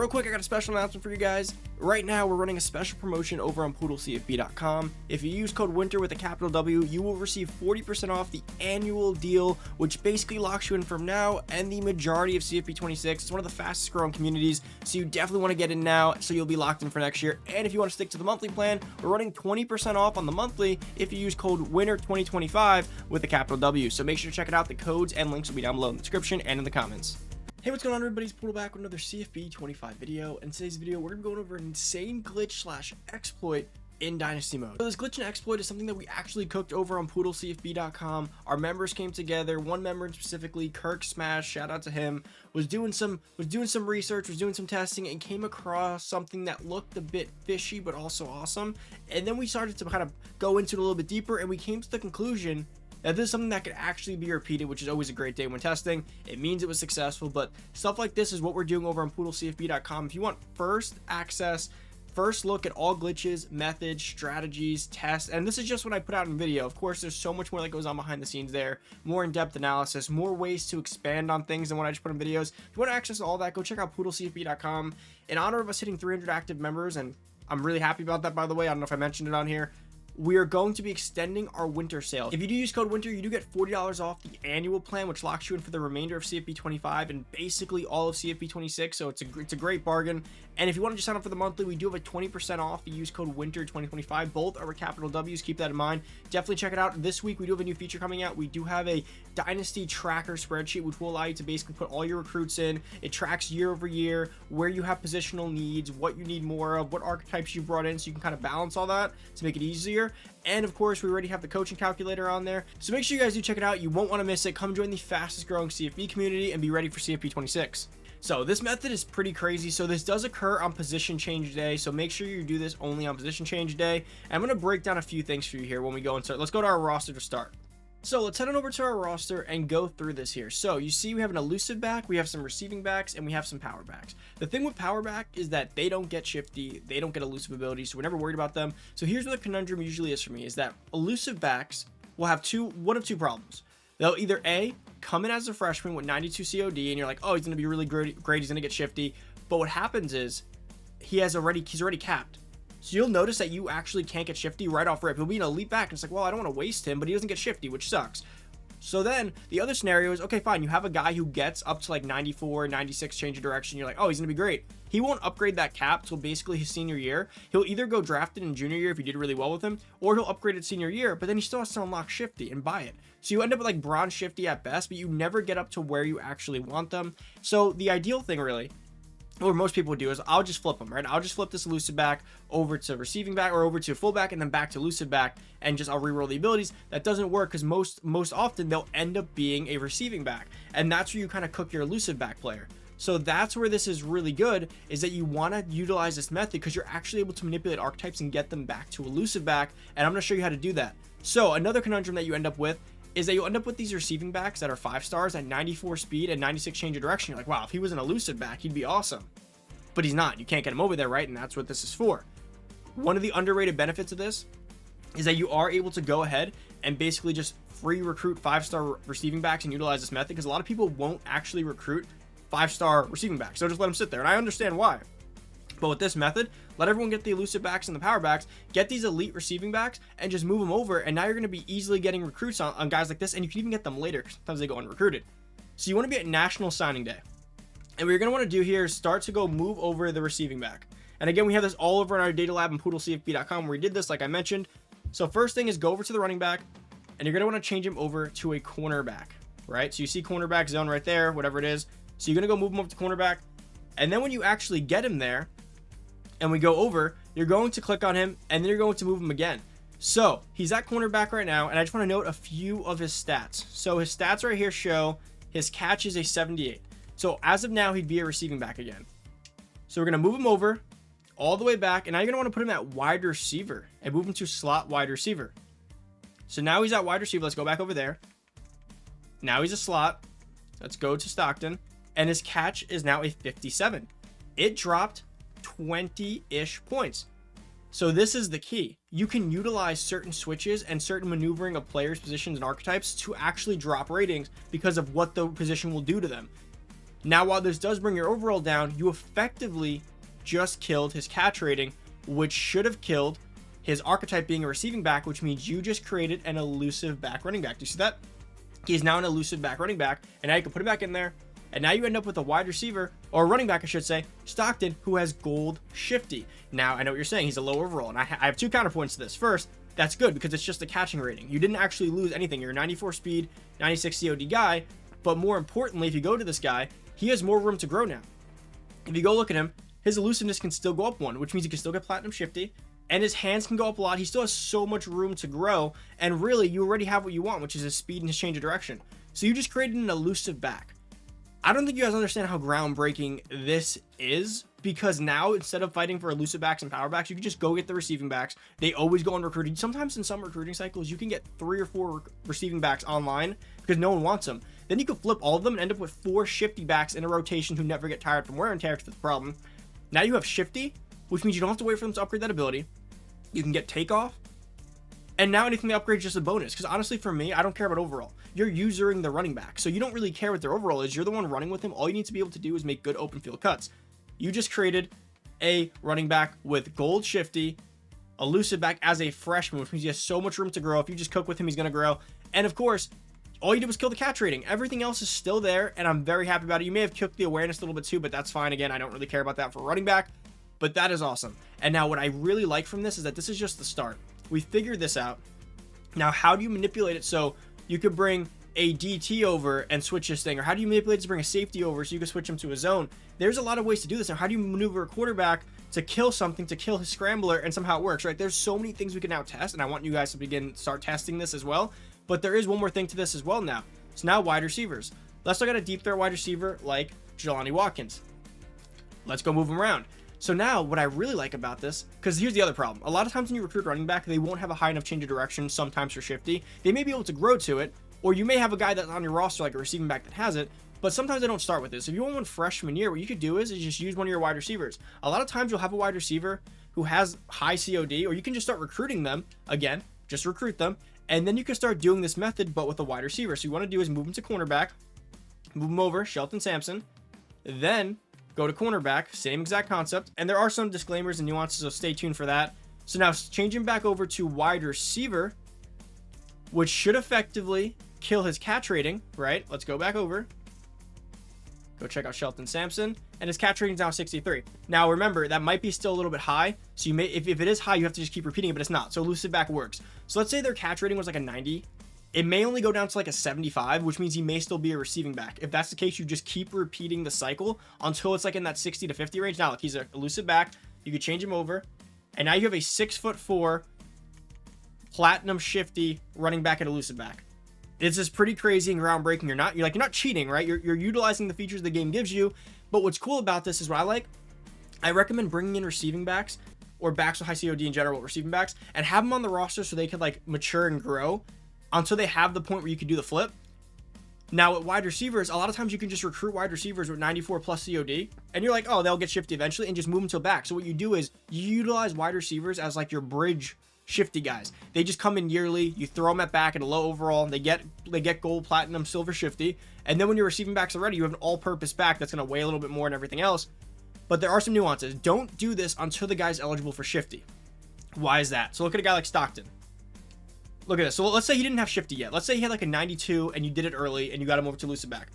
real quick, I got a special announcement for you guys. Right now, we're running a special promotion over on poodlecfb.com. If you use code WINTER with a capital W, you will receive 40% off the annual deal, which basically locks you in from now and the majority of CFP 26. It's one of the fastest growing communities, so you definitely want to get in now so you'll be locked in for next year. And if you want to stick to the monthly plan, we're running 20% off on the monthly if you use code WINTER2025 with a capital W. So make sure to check it out. The codes and links will be down below in the description and in the comments. Hey, what's going on, everybody? It's Poodle back with another CFP 25 video. In today's video, we're going to be going over an insane glitch / exploit in Dynasty mode. So this glitch and exploit is something that we actually cooked over on poodlecfb.com. Our members came together. One member specifically, Kirk Smash, shout out to him, was doing some research, was doing some testing, and came across something that looked a bit fishy but also awesome. And then we started to kind of go into it a little bit deeper, and we came to the conclusion that this is something that could actually be repeated, which is always a great day when testing. It means it was successful, but stuff like this is what we're doing over on poodlecfb.com. If you want first access, first look at all glitches, methods, strategies, tests, and this is just what I put out in video. Of course, there's so much more that goes on behind the scenes there, more in-depth analysis, more ways to expand on things than what I just put in videos. If you want to access all that, go check out poodlecfb.com. In honor of us hitting 300 active members, and I'm really happy about that, by the way. I don't know if I mentioned it on here. We are going to be extending our winter sale. If you do use code WINTER, you do get $40 off the annual plan, which locks you in for the remainder of CFP 25 and basically all of CFP 26. So it's a great bargain. And if you want to just sign up for the monthly, we do have a 20% off. You use code WINTER 2025. Both are with capital W's. Keep that in mind. Definitely check it out. This week, we do have a new feature coming out. We do have a Dynasty tracker spreadsheet, which will allow you to basically put all your recruits in. It tracks year over year, where you have positional needs, what you need more of, what archetypes you brought in, so you can kind of balance all that to make it easier. And of course, we already have the coaching calculator on there. So make sure you guys do check it out. You won't want to miss it. Come join the fastest growing CFP community and be ready for CFP 26. So this method is pretty crazy. So this does occur on position change day. So make sure you do this only on position change day. And I'm going to break down a few things for you here when we go and start. Let's go to our roster to start. So let's head on over to our roster and go through this here. So you see we have an elusive back, we have some receiving backs, and we have some power backs. The thing with power back is that they don't get shifty, they don't get elusive abilities, so we're never worried about them. So here's what the conundrum usually is for me, is that elusive backs will have one of two problems. They'll either A, come in as a freshman with 92 COD, and you're like, oh, he's going to be really great, he's going to get shifty. But what happens is he's already capped. So you'll notice that you actually can't get shifty right off rip. He'll be an elite back, and it's like, well, I don't want to waste him, but he doesn't get shifty, which sucks. So then the other scenario is, okay, fine, you have a guy who gets up to like 94, 96 change of direction. You're like, oh, he's going to be great. He won't upgrade that cap till basically his senior year. He'll either go drafted in junior year if you did really well with him, or he'll upgrade it senior year, but then he still has to unlock shifty and buy it. So you end up with like bronze shifty at best, but you never get up to where you actually want them. So the ideal thing really, what most people would do is I'll just flip them, right? I'll just flip this elusive back over to receiving back, or over to fullback, and then back to elusive back, and just I'll reroll the abilities. That doesn't work because most often they'll end up being a receiving back, and that's where you kind of cook your elusive back player. So that's where this is really good, is that you want to utilize this method because you're actually able to manipulate archetypes and get them back to elusive back, and I'm going to show you how to do that. So another conundrum that you end up with is that you'll end up with these receiving backs that are 5 stars at 94 speed and 96 change of direction. You're like, wow, if he was an elusive back, he'd be awesome. But he's not. You can't get him over there, right? And that's what this is for. One of the underrated benefits of this is that you are able to go ahead and basically just free recruit 5-star receiving backs and utilize this method, because a lot of people won't actually recruit 5-star receiving backs. So just let them sit there. And I understand why. But with this method, let everyone get the elusive backs and the power backs, get these elite receiving backs, and just move them over. And now you're going to be easily getting recruits on guys like this. And you can even get them later, because sometimes they go unrecruited. So you want to be at National Signing Day. And what you're going to want to do here is start to go move over the receiving back. And again, we have this all over in our data lab on poodlecfb.com where we did this, like I mentioned. So first thing is go over to the running back, and you're going to want to change him over to a cornerback, right? So you see cornerback zone right there, whatever it is. So you're going to go move him up to cornerback. And then when you actually get him there and we go over, you're going to click on him, and then you're going to move him again. So he's at cornerback right now, and I just want to note a few of his stats. So his stats right here show his catch is a 78. So as of now, he'd be a receiving back again. So we're going to move him over all the way back. And now you're going to want to put him at wide receiver and move him to slot wide receiver. So now he's at wide receiver. Let's go back over there. Now he's a slot. Let's go to Stockton. And his catch is now a 57. It dropped 20-ish points. So this is the key. You can utilize certain switches and certain maneuvering of players, positions, and archetypes to actually drop ratings because of what the position will do to them. Now, while this does bring your overall down, you effectively just killed his catch rating, which should have killed his archetype being a receiving back, which means you just created an elusive back running back. Do you see that? He's now an elusive back running back, and now you can put it back in there, and now you end up with a wide receiver, or a running back, I should say, Stockton, who has gold shifty. Now, I know what you're saying. He's a low overall, and I have 2 counterpoints to this. First, that's good because it's just a catching rating. You didn't actually lose anything. You're a 94 speed, 96 COD guy, but more importantly, if you go to this guy, he has more room to grow now. If you go look at him, his elusiveness can still go up 1, which means he can still get platinum shifty, and his hands can go up a lot. He still has so much room to grow, and really, you already have what you want, which is his speed and his change of direction. So you just created an elusive back. I don't think you guys understand how groundbreaking this is, because now, instead of fighting for elusive backs and power backs, you can just go get the receiving backs. They always go on recruiting. Sometimes in some recruiting cycles, you can get 3 or 4 receiving backs online because no one wants them. Then you can flip all of them and end up with 4 shifty backs in a rotation who never get tired from wear and tear, which is the problem. Now you have shifty, which means you don't have to wait for them to upgrade that ability. You can get takeoff, and now anything they upgrade is just a bonus. Because honestly, for me, I don't care about overall. You're using the running back, so you don't really care what their overall is. You're the one running with him. All you need to be able to do is make good open field cuts. You just created a running back with gold shifty, elusive back as a freshman, which means he has so much room to grow. If you just cook with him, he's going to grow. And of course, all you did was kill the catch rating. Everything else is still there, and I'm very happy about it. You may have cooked the awareness a little bit too, but that's fine. Again, I don't really care about that for running back, but that is awesome. And now what I really like from this is that this is just the start. We figured this out. Now, how do you manipulate it so you could bring a DT over and switch this thing? Or how do you manipulate it to bring a safety over so you can switch him to a zone? There's a lot of ways to do this. Now, how do you maneuver a quarterback to kill something, to kill his scrambler, and somehow it works, right? There's so many things we can now test, and I want you guys to start testing this as well. But there is one more thing to this as well now. So now wide receivers. Let's look at a deep threat wide receiver like Jelani Watkins. Let's go move him around. So now what I really like about this, because here's the other problem. A lot of times when you recruit running back, they won't have a high enough change of direction, sometimes for shifty. They may be able to grow to it, or you may have a guy that's on your roster, like a receiving back that has it, but sometimes they don't start with this. If you want one freshman year, what you could do is just use one of your wide receivers. A lot of times you'll have a wide receiver who has high COD, or you can just start recruiting them. Again, just recruit them, and then you can start doing this method, but with a wide receiver. So you want to do is move him to cornerback, move him over, Shelton Sampson, then go to cornerback, same exact concept. And there are some disclaimers and nuances, so stay tuned for that. So now change him back over to wide receiver, which should effectively kill his catch rating, right? Let's go back over. Go check out Shelton Sampson, and his catch rating is now 63. Now remember, that might be still a little bit high, so you may, if it is high, you have to just keep repeating it, but it's not. So elusive back works. So let's say their catch rating was like a 90. It may only go down to like a 75, which means he may still be a receiving back. If that's the case, you just keep repeating the cycle until it's like in that 60 to 50 range. Now, look, he's an elusive back. You could change him over, and now you have a 6'4" platinum shifty running back and elusive back. This is pretty crazy and groundbreaking. You're not cheating, right? You're utilizing the features the game gives you. But what's cool about this is what I like. I recommend bringing in receiving backs, or backs with high COD in general, receiving backs, and have them on the roster so they could like mature and grow until they have the point where you can do the flip. Now at wide receivers, a lot of times you can just recruit wide receivers with 94 plus COD, and you're like, oh, they'll get shifty eventually, and just move them to back. So what you do is you utilize wide receivers as like your bridge shifty guys. They just come in yearly. You throw them at back at a low overall. They get gold, platinum, silver shifty, and then when your receiving backs are ready, you have an all-purpose back that's going to weigh a little bit more and everything else. But there are some nuances. Don't do this until the guy's eligible for shifty. Why is that? So look at a guy like Stockton. Look at this. So let's say he didn't have shifty yet. Let's say he had like a 92 and you did it early and you got him over to elusive back.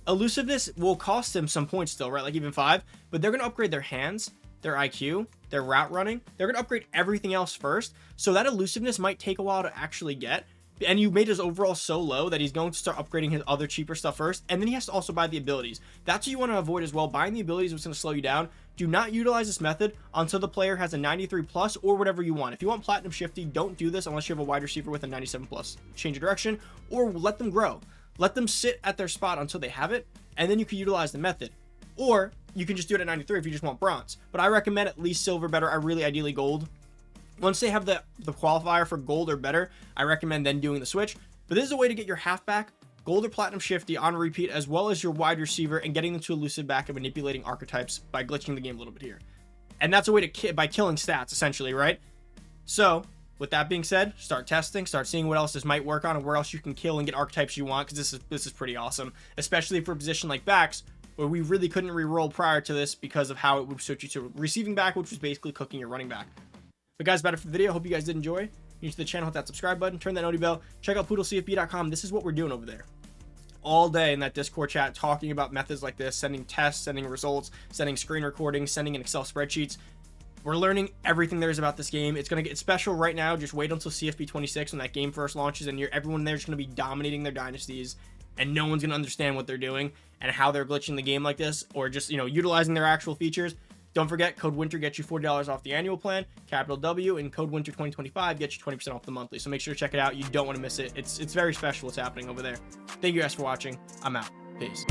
Elusiveness will cost him some points still, right? Like even 5, but they're going to upgrade their hands, their IQ, their route running. They're going to upgrade everything else first. So that elusiveness might take a while to actually get. And you made his overall so low that he's going to start upgrading his other cheaper stuff first. And then he has to also buy the abilities. That's what you want to avoid as well. Buying the abilities is what's going to slow you down. Do not utilize this method until the player has a 93 plus or whatever you want. If you want platinum shifty, don't do this unless you have a wide receiver with a 97 plus change of direction, or let them grow. Let them sit at their spot until they have it, and then you can utilize the method. Or you can just do it at 93 if you just want bronze. But I recommend at least silver better. I really ideally gold. Once they have the qualifier for gold or better, I recommend then doing the switch. But this is a way to get your halfback, gold or platinum shifty on repeat, as well as your wide receiver, and getting them to elusive back and manipulating archetypes by glitching the game a little bit here. And that's a way to by killing stats, essentially, right? So with that being said, start testing, start seeing what else this might work on and where else you can kill and get archetypes you want, because this is pretty awesome, especially for a position like backs where we really couldn't re-roll prior to this because of how it would switch you to receiving back, which was basically cooking your running back. But guys, about it for the video. Hope you guys did enjoy. If you're new to the channel, hit that subscribe button, turn that noti bell, check out poodlecfb.com. This is what we're doing over there all day in that Discord chat, talking about methods like this, sending tests, sending results, sending screen recordings, sending in Excel spreadsheets. We're learning everything there is about this game. It's going to get special right now. Just wait until CFB 26 when that game first launches, and everyone there's going to be dominating their dynasties, and no one's going to understand what they're doing and how they're glitching the game like this, or just, utilizing their actual features. Don't forget, code WINTER gets you $40 off the annual plan, capital W, and code WINTER 2025 gets you 20% off the monthly. So make sure to check it out. You don't want to miss it. It's very special what's happening over there. Thank you guys for watching. I'm out. Peace.